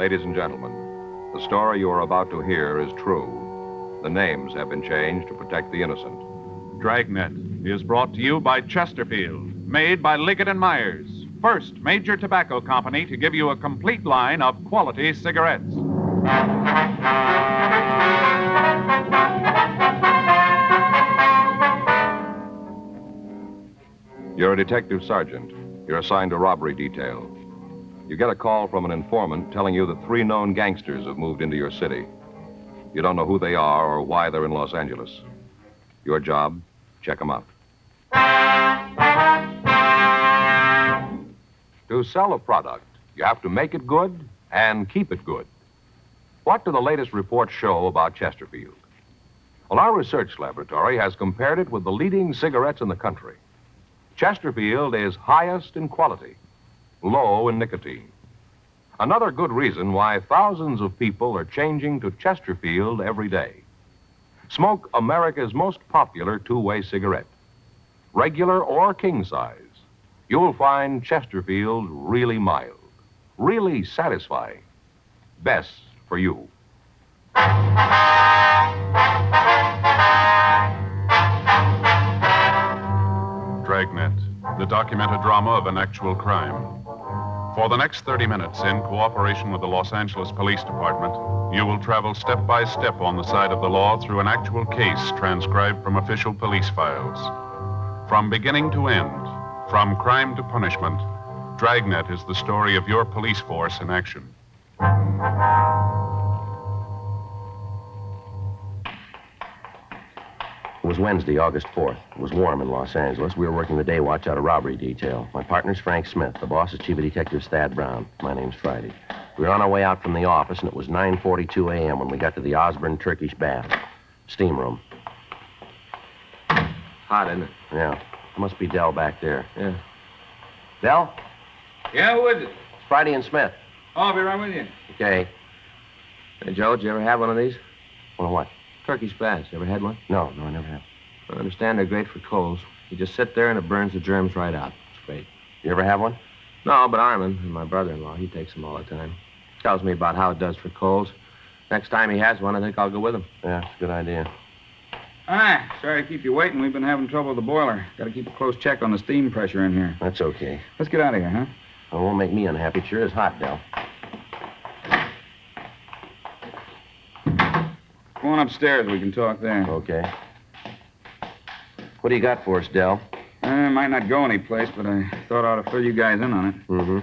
Ladies and gentlemen, the story you are about to hear is true. The names have been changed to protect the innocent. Dragnet is brought to you by Chesterfield, made by Liggett & Myers, first major tobacco company to give you a complete line of quality cigarettes. You're a detective sergeant. You're assigned to robbery detail. You get a call from an informant telling you that 3 known gangsters have moved into your city. You don't know who they are or why they're in Los Angeles. Your job, check them out. To sell a product, you have to make it good and keep it good. What do the latest reports show about Chesterfield? Well, our research laboratory has compared it with the leading cigarettes in the country. Chesterfield is highest in quality, low in nicotine. Another good reason why thousands of people are changing to Chesterfield every day. Smoke America's most popular two-way cigarette. Regular or king size, you'll find Chesterfield really mild, really satisfying. Best for you. Dragnet, the documented drama of an actual crime. For the next 30 minutes, in cooperation with the Los Angeles Police Department, you will travel step by step on the side of the law through an actual case transcribed from official police files. From beginning to end, from crime to punishment, Dragnet is the story of your police force in action. It was Wednesday, August 4th. It was warm in Los Angeles. We were working the day watch out of robbery detail. My partner's Frank Smith. The boss is Chief of Detectives Thad Brown. My name's Friday. We were on our way out from the office, and it was 9:42 a.m. when we got to the Osborne Turkish Bath. Steam room. Hot, isn't it? Yeah. Must be Dell back there. Yeah. Dell? Yeah, who is it? It's Friday and Smith. Oh, I'll be right with you. Okay. Hey, Joe, did you ever have one of these? Well, what? Turkish baths. You ever had one? No, I never have. I understand they're great for colds. You just sit there and it burns the germs right out. It's great. You ever have one? No, but Armin, my brother-in-law, he takes them all the time. Tells me about how it does for colds. Next time he has one, I think I'll go with him. Yeah, it's a good idea. Hi. Sorry to keep you waiting. We've been having trouble with the boiler. Got to keep a close check on the steam pressure in here. That's okay. Let's get out of here, huh? It won't make me unhappy. It sure is hot, Dell. Go on upstairs. We can talk there. Okay. What do you got for us, Dell? Might not go anyplace, but I thought I ought to fill you guys in on it. Mm-hmm.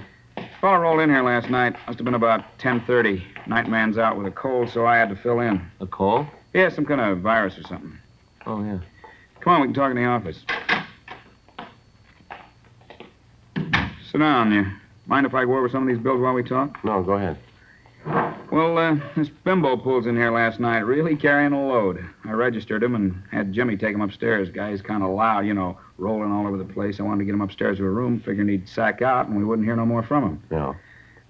Fella rolled in here last night. Must have been about 10:30. Night man's out with a cold, so I had to fill in. A cold? Yeah, some kind of virus or something. Oh, yeah. Come on, we can talk in the office. Sit down. You mind if I go over some of these bills while we talk? No, go ahead. Well, this bimbo pulls in here last night, really carrying a load. I registered him and had Jimmy take him upstairs. Guy's kind of loud, rolling all over the place. I wanted to get him upstairs to a room, figuring he'd sack out and we wouldn't hear no more from him. Yeah.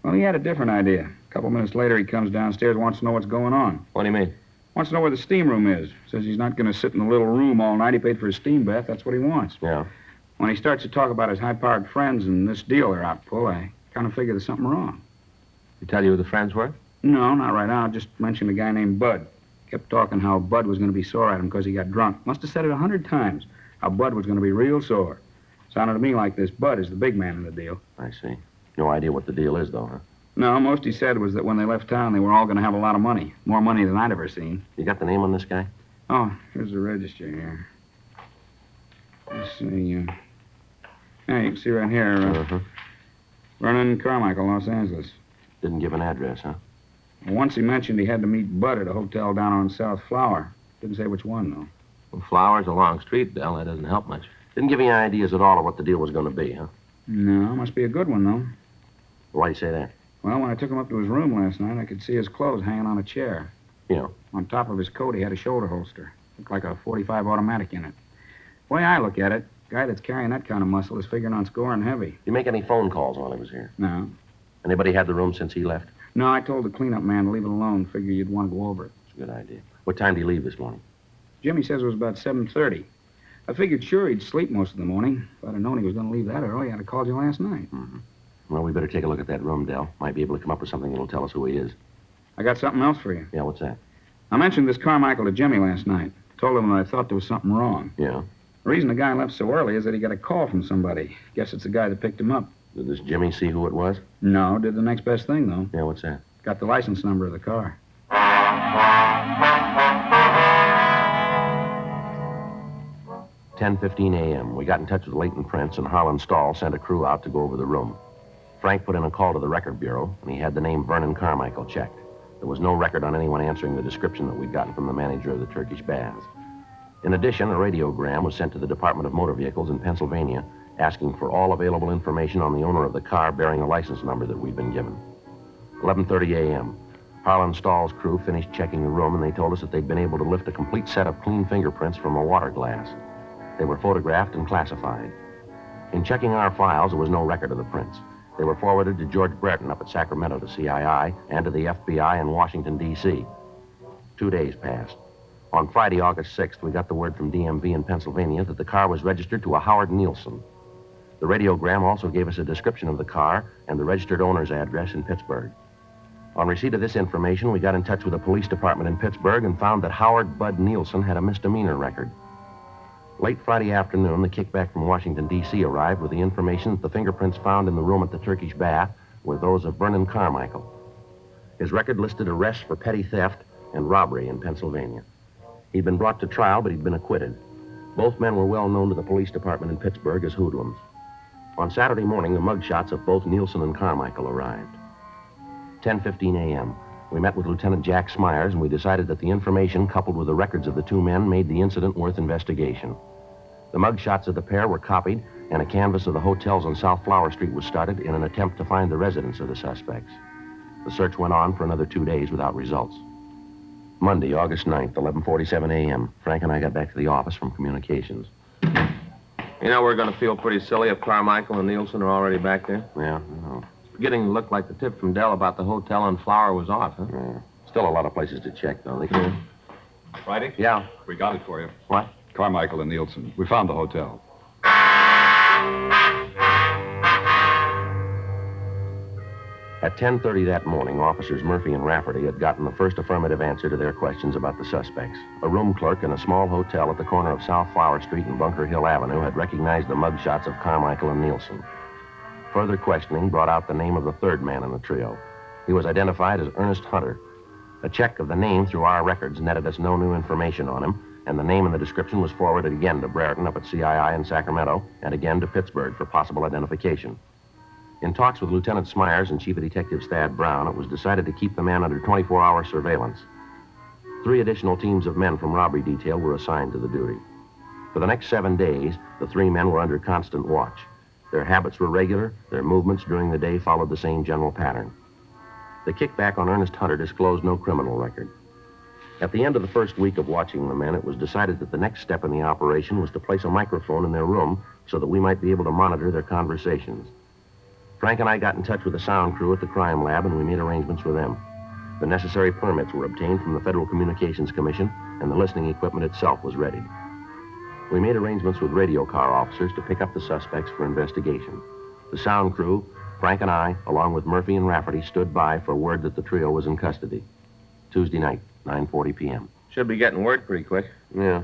Well, he had a different idea. A couple minutes later, he comes downstairs, wants to know what's going on. What do you mean? Wants to know where the steam room is. Says he's not going to sit in the little room all night. He paid for a steam bath. That's what he wants. Yeah. When he starts to talk about his high-powered friends and this deal they're out to pull, I kind of figure there's something wrong. He tell you who the friends were? No, not right now. Just mentioned a guy named Bud. Kept talking how Bud was going to be sore at him because he got drunk. Must have said it 100 times, how Bud was going to be real sore. Sounded to me like this Bud is the big man in the deal. I see. No idea what the deal is, though, huh? No, most he said was that when they left town, they were all going to have a lot of money. More money than I'd ever seen. You got the name on this guy? Oh, here's the register here. Let's see. Yeah, you can see right here. Vernon Carmichael, Los Angeles. Didn't give an address, huh? Once he mentioned he had to meet Bud at a hotel down on South Flower. Didn't say which one, though. Well, Flowers, a long street, Dell. That doesn't help much. Didn't give you any ideas at all of what the deal was going to be, huh? No, must be a good one, though. Why do you say that? Well, when I took him up to his room last night, I could see his clothes hanging on a chair. Yeah. On top of his coat, he had a shoulder holster. Looked like a .45 automatic in it. The way I look at it, a guy that's carrying that kind of muscle is figuring on scoring heavy. Did you make any phone calls while he was here? No. Anybody had the room since he left? No, I told the cleanup man to leave it alone. Figure you'd want to go over it. It's a good idea. What time did he leave this morning? Jimmy says it was about 7:30. I figured sure he'd sleep most of the morning. If I'd have known he was going to leave that early, I'd have called you last night. Mm-hmm. Well, we better take a look at that room, Del. Might be able to come up with something that'll tell us who he is. I got something else for you. Yeah, what's that? I mentioned this Carmichael to Jimmy last night. Told him that I thought there was something wrong. Yeah? The reason the guy left so early is that he got a call from somebody. Guess it's the guy that picked him up. Did this Jimmy see who it was? No, did the next best thing, though. Yeah, what's that? Got the license number of the car. 10:15 a.m. We got in touch with Leighton Prince, and Harlan Stahl sent a crew out to go over the room. Frank put in a call to the record bureau, and he had the name Vernon Carmichael checked. There was no record on anyone answering the description that we'd gotten from the manager of the Turkish Baths. In addition, a radiogram was sent to the Department of Motor Vehicles in Pennsylvania, asking for all available information on the owner of the car bearing a license number that we'd been given. 11:30 a.m. Harlan Stahl's crew finished checking the room, and they told us that they'd been able to lift a complete set of clean fingerprints from a water glass. They were photographed and classified. In checking our files, there was no record of the prints. They were forwarded to George Brereton up at Sacramento to CII and to the FBI in Washington, D.C. 2 days passed. On Friday, August 6th, we got the word from DMV in Pennsylvania that the car was registered to a Howard Nielsen. The radiogram also gave us a description of the car and the registered owner's address in Pittsburgh. On receipt of this information, we got in touch with the police department in Pittsburgh and found that Howard Bud Nielsen had a misdemeanor record. Late Friday afternoon, the kickback from Washington, D.C. arrived with the information that the fingerprints found in the room at the Turkish Bath were those of Vernon Carmichael. His record listed arrests for petty theft and robbery in Pennsylvania. He'd been brought to trial, but he'd been acquitted. Both men were well known to the police department in Pittsburgh as hoodlums. On Saturday morning, the mugshots of both Nielsen and Carmichael arrived. 10:15 a.m. We met with Lieutenant Jack Smyers, and we decided that the information, coupled with the records of the two men, made the incident worth investigation. The mugshots of the pair were copied, and a canvass of the hotels on South Flower Street was started in an attempt to find the residence of the suspects. The search went on for another 2 days without results. Monday, August 9th, 11:47 a.m., Frank and I got back to the office from communications. You know, we're going to feel pretty silly if Carmichael and Nielsen are already back there. Yeah, no. It's beginning to look like the tip from Dell about the hotel on Flower was off, huh? Yeah. Still a lot of places to check, though. They could... Friday? Yeah. We got it for you. What? Carmichael and Nielsen. We found the hotel. At 10:30 that morning, officers Murphy and Rafferty had gotten the first affirmative answer to their questions about the suspects. A room clerk in a small hotel at the corner of South Flower Street and Bunker Hill Avenue had recognized the mugshots of Carmichael and Nielsen. Further questioning brought out the name of the third man in the trio. He was identified as Ernest Hunter. A check of the name through our records netted us no new information on him, and the name and the description was forwarded again to Brereton up at CII in Sacramento and again to Pittsburgh for possible identification. In talks with Lieutenant Smyers and Chief of Detectives Thad Brown, it was decided to keep the man under 24-hour surveillance. 3 additional teams of men from robbery detail were assigned to the duty. For the next 7 days, the 3 men were under constant watch. Their habits were regular, their movements during the day followed the same general pattern. The kickback on Ernest Hunter disclosed no criminal record. At the end of the first week of watching the men, it was decided that the next step in the operation was to place a microphone in their room so that we might be able to monitor their conversations. Frank and I got in touch with the sound crew at the crime lab, and we made arrangements with them. The necessary permits were obtained from the Federal Communications Commission, and the listening equipment itself was readied. We made arrangements with radio car officers to pick up the suspects for investigation. The sound crew, Frank and I, along with Murphy and Rafferty, stood by for word that the trio was in custody. Tuesday night, 9:40 p.m. Should be getting word pretty quick. Yeah.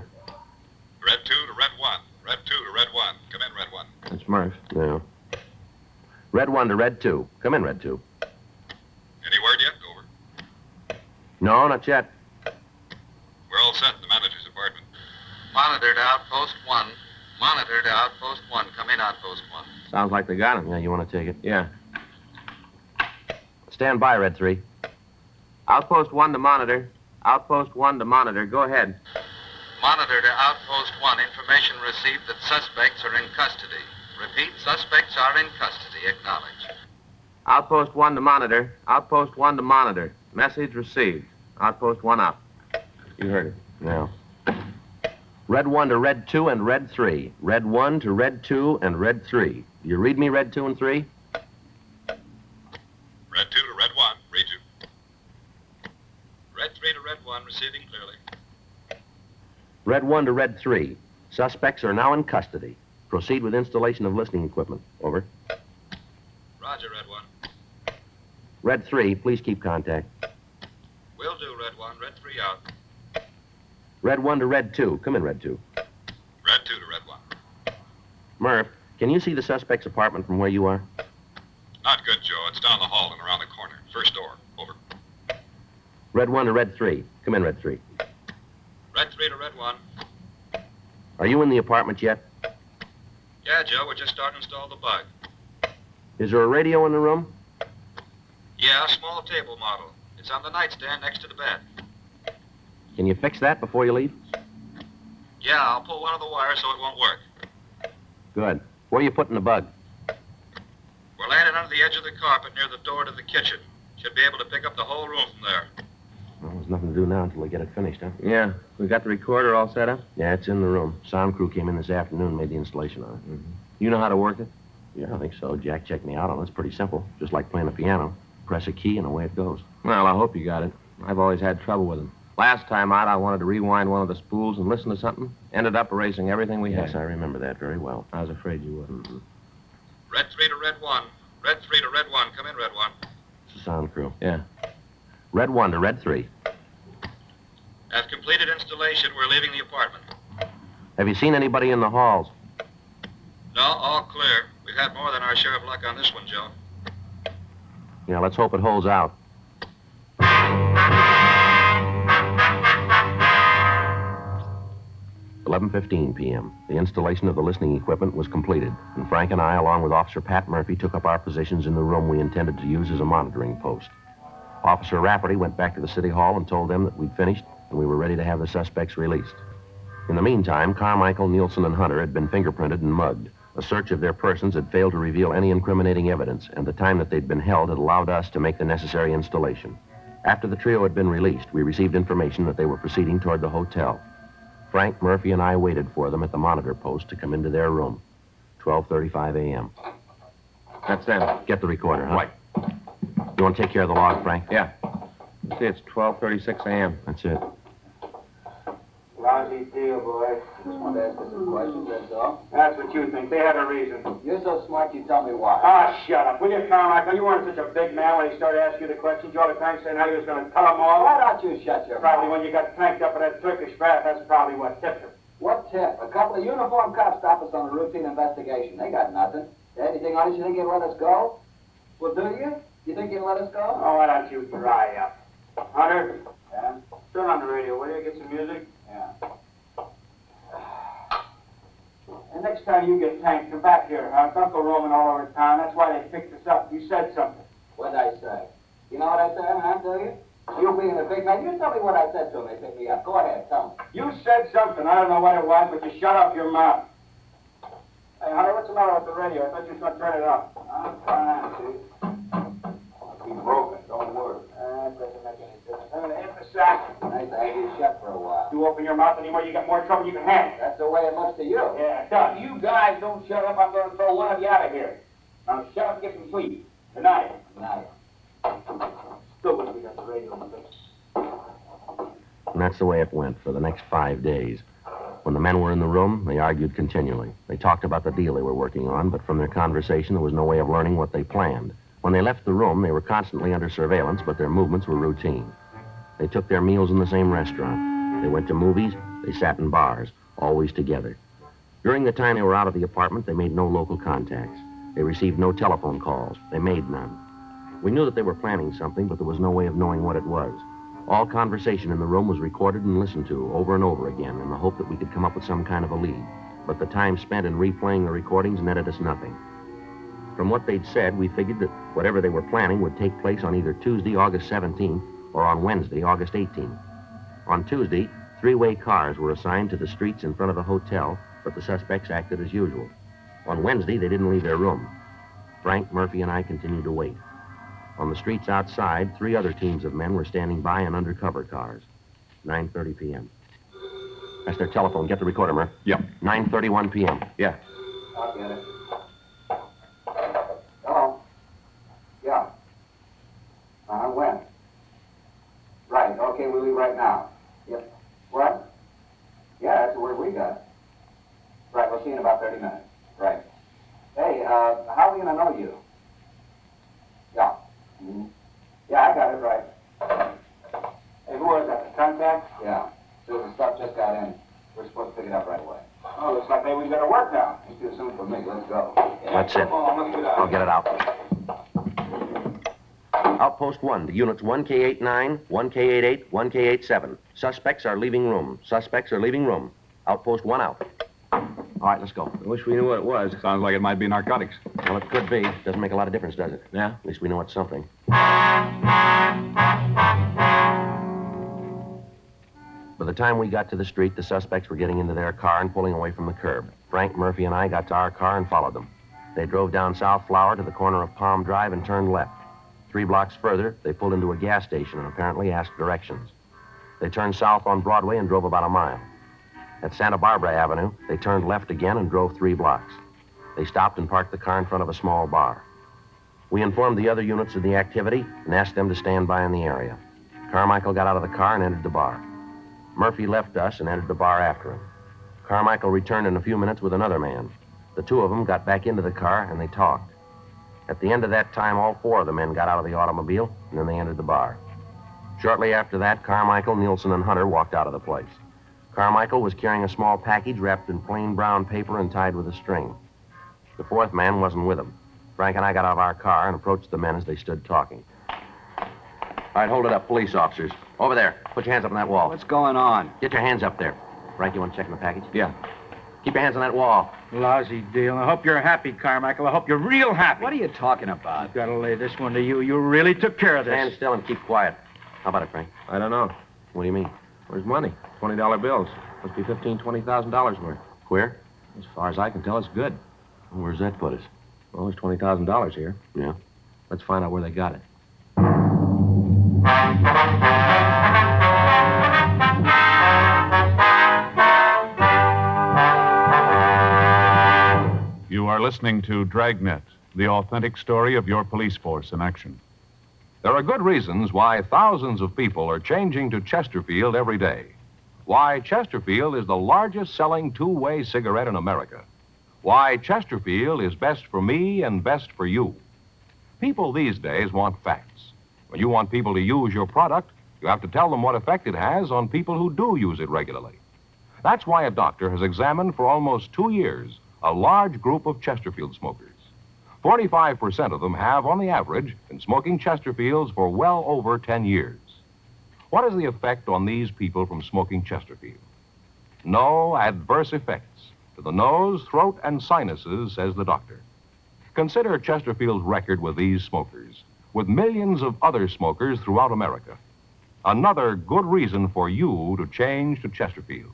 Red 2 to Red 1. Red 2 to Red 1. Come in, Red 1. That's Murph. Yeah. Red 1 to Red 2. Come in, Red 2. Any word yet? Over. No, not yet. We're all set in the manager's apartment. Monitor to Outpost 1. Monitor to Outpost 1. Come in, Outpost 1. Sounds like they got him. Yeah, you want to take it? Yeah. Stand by, Red 3. Outpost 1 to monitor. Outpost 1 to monitor. Go ahead. Monitor to Outpost 1. Information received that suspects are in custody. Repeat, suspects are in custody. Acknowledge. Outpost 1 to monitor. Outpost 1 to monitor. Message received. Outpost 1 up. You heard it. Yeah. Red 1 to Red 2 and Red 3. Red 1 to Red 2 and Red 3. Do you read me, Red 2 and 3? Red 2 to Red 1. Read you. Red 3 to Red 1. Receiving clearly. Red 1 to Red 3. Suspects are now in custody. Proceed with installation of listening equipment. Over. Roger, Red Red 3, please keep contact. Will do, Red 1. Red 3 out. Red 1 to Red 2. Come in, Red 2. Red 2 to Red 1. Murph, can you see the suspect's apartment from where you are? Not good, Joe. It's down the hall and around the corner. First door. Over. Red 1 to Red 3. Come in, Red 3. Red 3 to Red 1. Are you in the apartment yet? Yeah, Joe, we're just starting to install the bug. Is there a radio in the room? Yeah, a small table model. It's on the nightstand next to the bed. Can you fix that before you leave? Yeah, I'll pull one of the wires so it won't work. Good. Where are you putting the bug? We're laying it under the edge of the carpet near the door to the kitchen. Should be able to pick up the whole room from there. Well, there's nothing to do now until they get it finished, huh? Yeah. We got the recorder all set up? Yeah, it's in the room. Sound crew came in this afternoon and made the installation on it. Mm-hmm. You know how to work it? Yeah, I think so. Jack checked me out on it. It's pretty simple. Just like playing a piano. Press a key and away it goes. Well, I hope you got it. I've always had trouble with them. Last time out, I wanted to rewind one of the spools and listen to something. Ended up erasing everything we had. Yes, I remember that very well. I was afraid you would. Mm-hmm. Red 3 to Red 1. Red 3 to Red 1. Come in, Red 1. It's the sound crew. Yeah. Red 1 to Red 3. Have completed installation. We're leaving the apartment. Have you seen anybody in the halls? No, all clear. We've had more than our share of luck on this one, Joe. Yeah, let's hope it holds out. 11:15 p.m. The installation of the listening equipment was completed, and Frank and I, along with Officer Pat Murphy, took up our positions in the room we intended to use as a monitoring post. Officer Rafferty went back to the city hall and told them that we'd finished and we were ready to have the suspects released. In the meantime, Carmichael, Nielsen, and Hunter had been fingerprinted and mugged. A search of their persons had failed to reveal any incriminating evidence, and the time that they'd been held had allowed us to make the necessary installation. After the trio had been released, we received information that they were proceeding toward the hotel. Frank, Murphy, and I waited for them at the monitor post to come into their room. 12:35 a.m. That's them. Get the recorder, huh? Right. You want to take care of the log, Frank? Yeah. See, it's 12:36 a.m. That's it. Lousy deal, boy. Just wanted to ask you some questions, that's all. That's what you think. They had a reason. You're so smart, you tell me why. Ah, shut up. Will you, Carmichael? You weren't such a big man when he started asking you the questions all the time, saying how he was going to tell them all. Why don't you shut your Probably mouth? when you got tanked up in that Turkish bath, that's probably what tipped him. What tip? A couple of uniformed cops stop us on a routine investigation. They got nothing. Anything on us, you think you'd let us go? Well, do you? You think you'd let us go? Oh, why don't you dry up? Hunter, Yeah? turn on the radio, will you? Get some music. Yeah. And next time you get tanked, come back here, huh? Don't go roaming all over town. That's why they picked us up. You said something. What'd I say? You know what I said, huh? Do you? You being a big man, you tell me what I said to him. They picked me up. Go ahead, tell me. You said something. I don't know what it was, but you shut up your mouth. Hey, Hunter, what's the matter with the radio? I thought you was going to turn it off. I'm trying to. I'll be broken. Don't worry. That doesn't make any difference. I'm going to hit the sack. Nice to have you shut for a while. You open your mouth anymore, you got more trouble than you can handle. That's the way it looks to you. Yeah, it does. You guys don't shut up, I'm going to throw one of you out of here. Now shut up and get some sleep. Good night. Nice. Still wish we got the radio on the fix. And that's the way it went for the next 5 days. When the men were in the room, they argued continually. They talked about the deal they were working on, but from their conversation, there was no way of learning what they planned. When they left the room, they were constantly under surveillance, but their movements were routine. They took their meals in the same restaurant. They went to movies. They sat in bars, always together. During the time they were out of the apartment, they made no local contacts. They received no telephone calls. They made none. We knew that they were planning something, but there was no way of knowing what it was. All conversation in the room was recorded and listened to over and over again in the hope that we could come up with some kind of a lead. But the time spent in replaying the recordings netted us nothing. From what they'd said, we figured that whatever they were planning would take place on either Tuesday, August 17th, or on Wednesday, August 18th. On Tuesday, three-way cars were assigned to the streets in front of the hotel, but the suspects acted as usual. On Wednesday, they didn't leave their room. Frank, Murphy, and I continued to wait. On the streets outside, three other teams of men were standing by in undercover cars. 9:30 p.m. That's their telephone. Get the recorder, Murph. Yeah. 9:31 p.m. Yeah. I'll get it. Hello? Yeah. When? Right, okay, we'll leave right now. Yep. What? Yeah, that's the word we got. Right, we'll see you in about 30 minutes. Right. Hey, how are we going to know you? Yeah. Mm-hmm. right away. Oh, looks like maybe we better work now. It's too soon for me. Let's go. That's it. I'll get it out. Outpost 1, the units 1K89, 1K88, 1K87. Suspects are leaving room. Suspects are leaving room. Outpost 1 out. All right, let's go. I wish we knew what it was. Sounds like it might be narcotics. Well, it could be. Doesn't make a lot of difference, does it? Yeah? At least we know it's something. By the time we got to the street, the suspects were getting into their car and pulling away from the curb. Frank, Murphy, and I got to our car and followed them. They drove down South Flower to the corner of Palm Drive and turned left. 3 blocks further, they pulled into a gas station and apparently asked directions. They turned south on Broadway and drove about a mile. At Santa Barbara Avenue, they turned left again and drove 3 blocks. They stopped and parked the car in front of a small bar. We informed the other units of the activity and asked them to stand by in the area. Carmichael got out of the car and entered the bar. Murphy left us and entered the bar after him. Carmichael returned in a few minutes with another man. The 2 of them got back into the car and they talked. At the end of that time, all 4 of the men got out of the automobile and then they entered the bar. Shortly after that, Carmichael, Nielsen, and Hunter walked out of the place. Carmichael was carrying a small package wrapped in plain brown paper and tied with a string. The 4th man wasn't with him. Frank and I got out of our car and approached the men as they stood talking. All right, hold it up, police officers. Over there. Put your hands up on that wall. What's going on? Get your hands up there. Frank, you want to check in the package? Yeah. Keep your hands on that wall. Lousy deal. I hope you're happy, Carmichael. I hope you're real happy. What are you talking about? I've got to lay this one to you. You really took care of this. Stand still and keep quiet. How about it, Frank? I don't know. What do you mean? Where's money? $20 bills. Must be $15,000, $20,000 worth. Queer? As far as I can tell, it's good. Where's that put us? Well, there's $20,000 here. Yeah. Let's find out where they got it. You are listening to Dragnet, the authentic story of your police force in action. There are good reasons why thousands of people are changing to Chesterfield every day. Why Chesterfield is the largest selling two-way cigarette in America. Why Chesterfield is best for me and best for you. People these days want facts. When you want people to use your product, you have to tell them what effect it has on people who do use it regularly. That's why a doctor has examined for almost 2 years a large group of Chesterfield smokers. 45% of them have, on the average, been smoking Chesterfields for well over 10 years. What is the effect on these people from smoking Chesterfield? No adverse effects to the nose, throat, and sinuses, says the doctor. Consider Chesterfield's record with these smokers, with millions of other smokers throughout America. Another good reason for you to change to Chesterfield.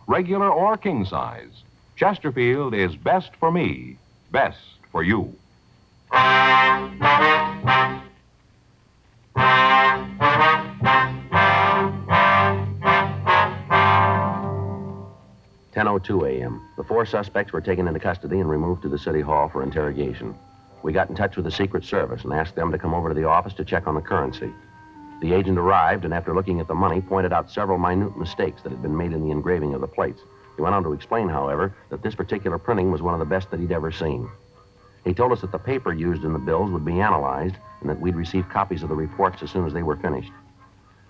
Regular or king size, Chesterfield is best for me, best for you. 10:02 a.m. The 4 suspects were taken into custody and removed to the city hall for interrogation. We got in touch with the Secret Service and asked them to come over to the office to check on the currency. The agent arrived and after looking at the money, pointed out several minute mistakes that had been made in the engraving of the plates. He went on to explain, however, that this particular printing was one of the best that he'd ever seen. He told us that the paper used in the bills would be analyzed and that we'd receive copies of the reports as soon as they were finished.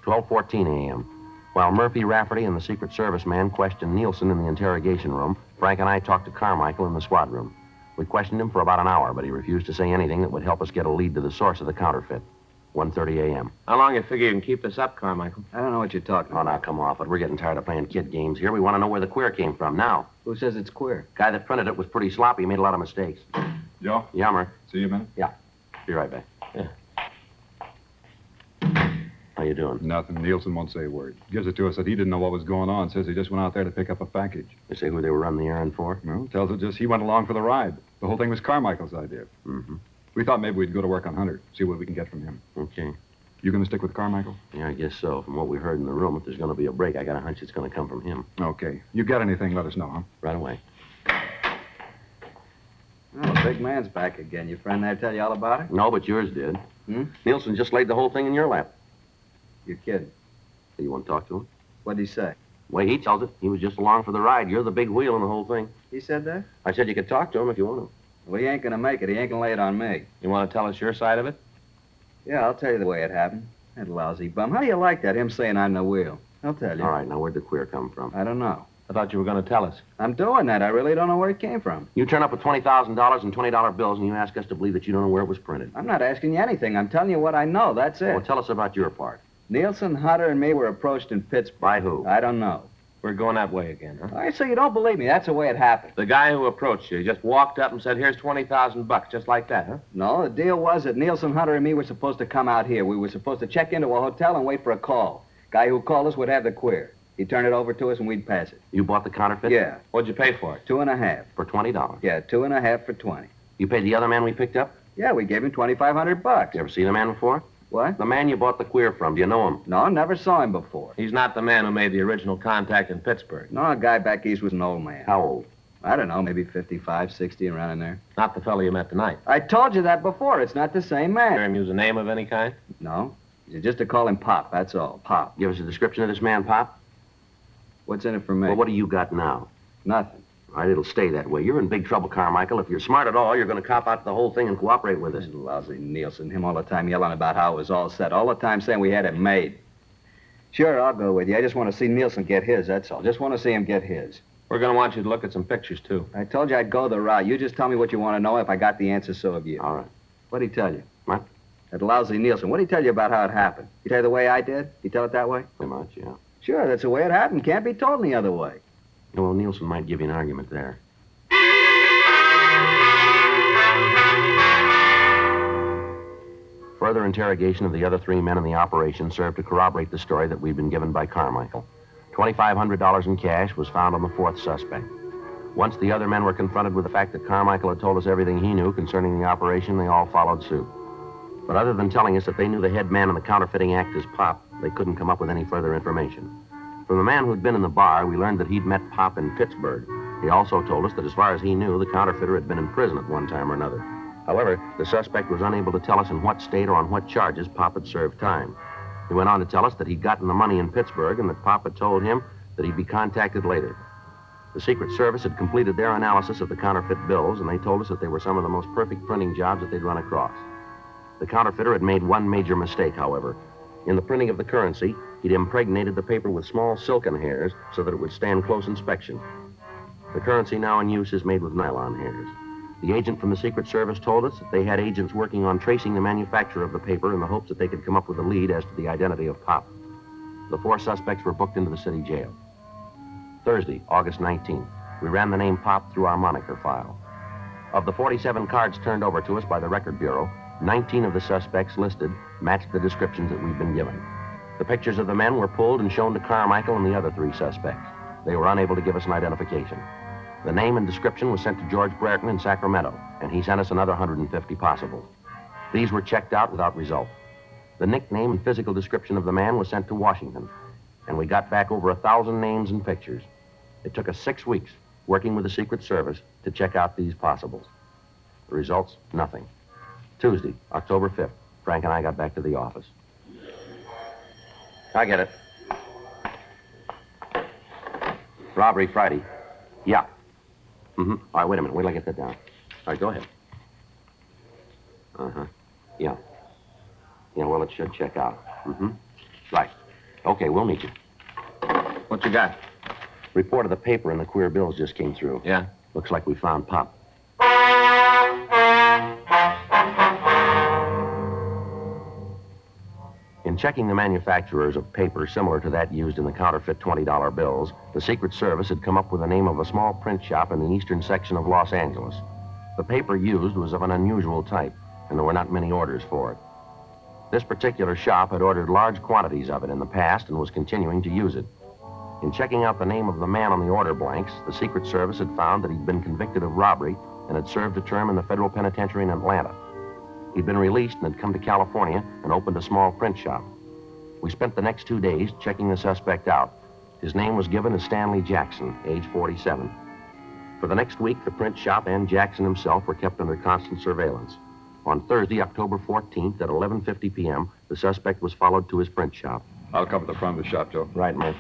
12:14 a.m. While Murphy, Rafferty, and the Secret Service man questioned Nielsen in the interrogation room, Frank and I talked to Carmichael in the squad room. We questioned him for about an hour, but he refused to say anything that would help us get a lead to the source of the counterfeit. 1:30 a.m. How long you figure you can keep this up, Carmichael? I don't know what you're talking Oh, about. now, come off it. We're getting tired of playing kid games here. We want to know where the queer came from now. Who says it's queer? Guy that printed it was pretty sloppy. He made a lot of mistakes. Joe? Yeah, Murph. See you a minute? Be right back. Yeah. How you doing? Nothing. Nielsen won't say a word. Gives it to us that he didn't know what was going on. Says he just went out there to pick up a package. They say who they were running the errand for? Well, tells it just he went along for the ride. The whole thing was Carmichael's idea. Mm-hmm. We thought maybe we'd go to work on Hunter, see what we can get from him. Okay. You going to stick with Carmichael? Yeah, I guess so. From what we heard in the room, if there's going to be a break, I got a hunch it's going to come from him. Okay. You got anything, let us know, huh? Right away. Well, the big man's back again. Your friend there tell you all about it? No, but yours did. Hmm? Nielsen just laid the whole thing in your lap. You're kidding. Do you want to talk to him? What'd he say? The way he tells it, he was just along for the ride. You're the big wheel in the whole thing. He said that? I said you could talk to him if you want to. Well, he ain't gonna make it. He ain't gonna lay it on me. You want to tell us your side of it? Yeah, I'll tell you the way it happened. That lousy bum. How do you like that, him saying I'm the wheel? I'll tell you. All right, now where'd the queer come from? I don't know. I thought you were going to tell us. I'm doing that. I really don't know where it came from. You turn up with $20,000 in $20 bills, and you ask us to believe that you don't know where it was printed. I'm not asking you anything. I'm telling you what I know. That's it. Well, tell us about your part. Nielsen, Hunter, and me were approached in Pittsburgh. By who? I don't know. We're going that way again, huh? All right, so you don't believe me. That's the way it happened. The guy who approached you just walked up and said, here's $20,000, just like that, huh? No, the deal was that Nielsen, Hunter, and me were supposed to come out here. We were supposed to check into a hotel and wait for a call. Guy who called us would have the queer. He'd turn it over to us and we'd pass it. You bought the counterfeit? Yeah. What'd you pay for it? 2.5. For $20? Yeah, 2.5 for 20. You paid the other man we picked up? Yeah, we gave him $2,500. You ever seen the man before? What? The man you bought the queer from. Do you know him? No, never saw him before. He's not the man who made the original contact in Pittsburgh. No, a guy back east was an old man. How old? I don't know, maybe 55, 60, around in there. Not the fellow you met tonight. I told you that before. It's not the same man. Hear him use a name of any kind? No. Just to call him Pop, that's all. Pop. Give us a description of this man, Pop? What's in it for me? Well, what do you got now? Nothing. All right, it'll stay that way. You're in big trouble, Carmichael. If you're smart at all, you're going to cop out the whole thing and cooperate with us. Lousy Nielsen. Him all the time yelling about how it was all set. All the time saying we had it made. Sure, I'll go with you. I just want to see Nielsen get his, that's all. Just want to see him get his. We're going to want you to look at some pictures, too. I told you I'd go the route. You just tell me what you want to know. If I got the answer, so have you. All right. What'd he tell you? What? That lousy Nielsen. What'd he tell you about how it happened? He tell you the way I did? He tell it that way? Pretty much, yeah. Sure, that's the way it happened. Can't be told any other way. Well, Nielsen might give you an argument there. Further interrogation of the other three men in the operation served to corroborate the story that we'd been given by Carmichael. $2,500 in cash was found on the fourth suspect. Once the other men were confronted with the fact that Carmichael had told us everything he knew concerning the operation, they all followed suit. But other than telling us that they knew the head man in the counterfeiting act as Pop, they couldn't come up with any further information. From the man who'd been in the bar, we learned that he'd met Pop in Pittsburgh. He also told us that as far as he knew, the counterfeiter had been in prison at one time or another. However, the suspect was unable to tell us in what state or on what charges Pop had served time. He went on to tell us that he'd gotten the money in Pittsburgh and that Pop had told him that he'd be contacted later. The Secret Service had completed their analysis of the counterfeit bills, and they told us that they were some of the most perfect printing jobs that they'd run across. The counterfeiter had made one major mistake, however. In the printing of the currency, he'd impregnated the paper with small silken hairs so that it would stand close inspection. The currency now in use is made with nylon hairs. The agent from the Secret Service told us that they had agents working on tracing the manufacturer of the paper in the hopes that they could come up with a lead as to the identity of Pop. The four suspects were booked into the city jail. Thursday, August 19th, we ran the name Pop through our moniker file. Of the 47 cards turned over to us by the Record Bureau, 19 of the suspects listed matched the descriptions that we'd been given. The pictures of the men were pulled and shown to Carmichael and the other three suspects. They were unable to give us an identification. The name and description was sent to George Brereton in Sacramento, and he sent us another 150 possibles. These were checked out without result. The nickname and physical description of the man was sent to Washington, and we got back over 1,000 names and pictures. It took us 6 weeks, working with the Secret Service, to check out these possibles. The results, nothing. Tuesday, October 5th, Frank and I got back to the office. I get it. Robbery Friday. Yeah. All right, wait a minute. Wait till I get that down. All right, go ahead. Yeah. Yeah, well, it should check out. Right. Okay, we'll meet you. What you got? Report of the paper and the queer bills just came through. Yeah? Looks like we found Pop. In checking the manufacturers of paper similar to that used in the counterfeit $20 bills, the Secret Service had come up with the name of a small print shop in the eastern section of Los Angeles. The paper used was of an unusual type, and there were not many orders for it. This particular shop had ordered large quantities of it in the past and was continuing to use it. In checking out the name of the man on the order blanks, the Secret Service had found that he'd been convicted of robbery and had served a term in the federal penitentiary in Atlanta. He'd been released and had come to California and opened a small print shop. We spent the next 2 days checking the suspect out. His name was given as Stanley Jackson, age 47. For the next week, the print shop and Jackson himself were kept under constant surveillance. On Thursday, October 14th, at 11:50 p.m., the suspect was followed to his print shop. I'll cover the front of the shop, Joe. Right, Murph.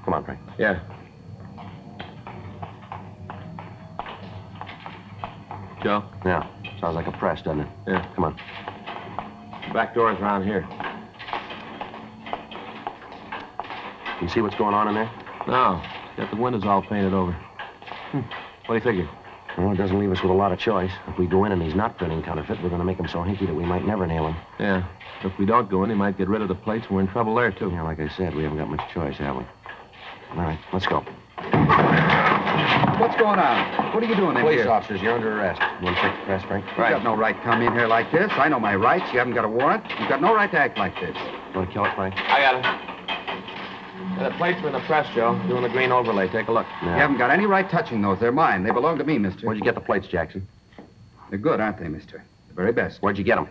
Come on, Frank. Yeah. Joe? Yeah. Sounds like a press, doesn't it? Yeah. Come on. Back door's around here. You see what's going on in there? No. Got the windows all painted over. What do you figure? Well, it doesn't leave us with a lot of choice. If we go in and he's not printing counterfeit, we're going to make him so hinky that we might never nail him. Yeah. If we don't go in, he might get rid of the plates, and we're in trouble there, too. Yeah, like I said, we haven't got much choice, have we? All right, let's go. What's going on? What are you doing in Police here? officers, you're under arrest. You want to check the press, Frank? You got no right to come in here like this. I know my rights. You haven't got a warrant. You've got no right to act like this. You want to kill it, Frank? I got it. Yeah, the plates are in the press, Joe. Doing the green overlay. Take a look. You haven't got any right touching those. They're mine. They belong to me, mister. Where'd you get the plates, Jackson? They're good, aren't they, mister? The very best. Where'd you get them?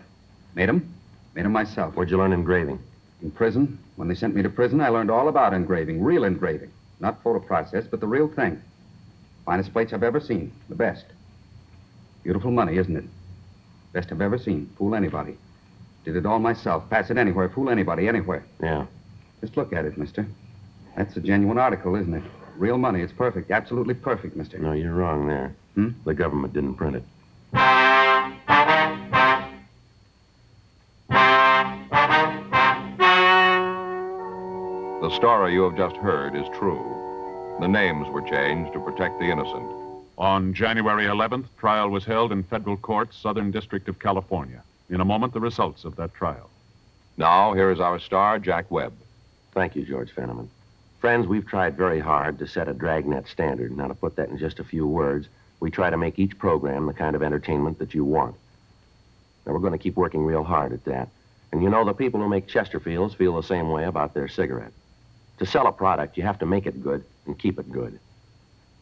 Made them? Made them myself. Where'd you learn engraving? In prison. When they sent me to prison, I learned all about engraving. Real engraving. Not photo process, but the real thing. Finest plates I've ever seen. The best. Beautiful money, isn't it? Best I've ever seen. Fool anybody. Did it all myself. Pass it anywhere. Fool anybody, anywhere. Yeah. Just look at it, mister. That's a genuine article, isn't it? Real money. It's perfect. Absolutely perfect, mister. No, you're wrong there. The government didn't print it. The story you have just heard is true. The names were changed to protect the innocent. On January 11th, trial was held in federal court, Southern District of California. In a moment, the results of that trial. Now, here is our star, Jack Webb. Thank you, George Fenneman. Friends, we've tried very hard to set a Dragnet standard. Now, to put that in just a few words, we try to make each program the kind of entertainment that you want. Now, we're going to keep working real hard at that. And you know, the people who make Chesterfields feel the same way about their cigarette. To sell a product, you have to make it good and keep it good.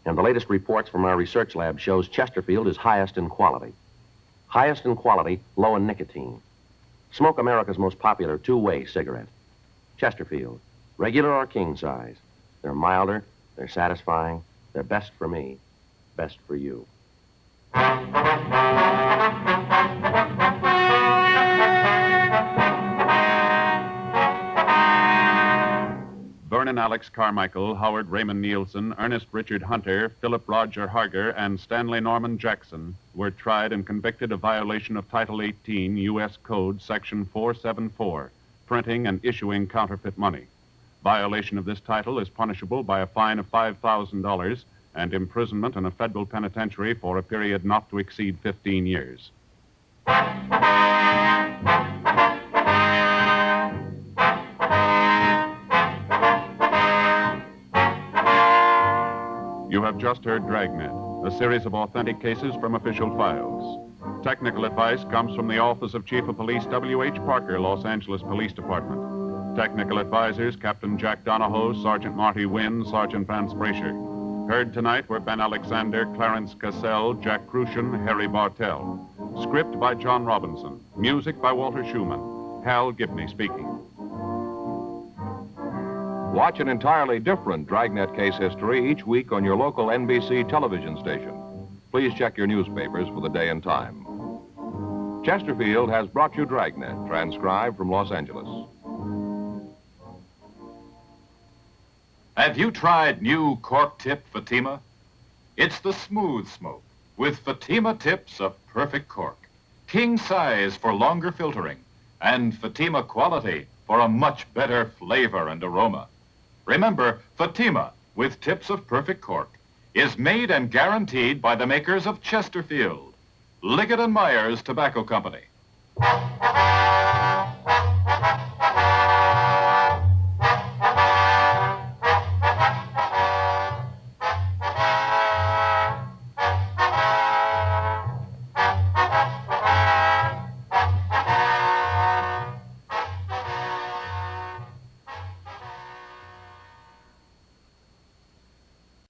And the latest reports from our research lab shows Chesterfield is highest in quality. Highest in quality, low in nicotine. Smoke America's most popular two-way cigarette. Chesterfield, regular or king size. They're milder, they're satisfying, they're best for me, best for you. Vernon Alex Carmichael, Howard Raymond Nielsen, Ernest Richard Hunter, Philip Roger Harger, and Stanley Norman Jackson were tried and convicted of violation of Title 18 U.S. Code, Section 474, printing and issuing counterfeit money. Violation of this title is punishable by a fine of $5,000 and imprisonment in a federal penitentiary for a period not to exceed 15 years. You have just heard Dragnet, a series of authentic cases from official files. Technical advice comes from the Office of Chief of Police W.H. Parker, Los Angeles Police Department. Technical advisors, Captain Jack Donahoe, Sergeant Marty Wynn, Sergeant Vance Brasher. Heard tonight were Ben Alexander, Clarence Cassell, Jack Crucian, Harry Bartell. Script by John Robinson. Music by Walter Schumann. Hal Gibney speaking. Watch an entirely different Dragnet case history each week on your local NBC television station. Please check your newspapers for the day and time. Chesterfield has brought you Dragnet, transcribed from Los Angeles. Have you tried new cork tip Fatima? It's the smooth smoke with Fatima tips of perfect cork. King size for longer filtering and Fatima quality for a much better flavor and aroma. Remember, Fatima, with tips of perfect cork, is made and guaranteed by the makers of Chesterfield, Liggett & Myers Tobacco Company.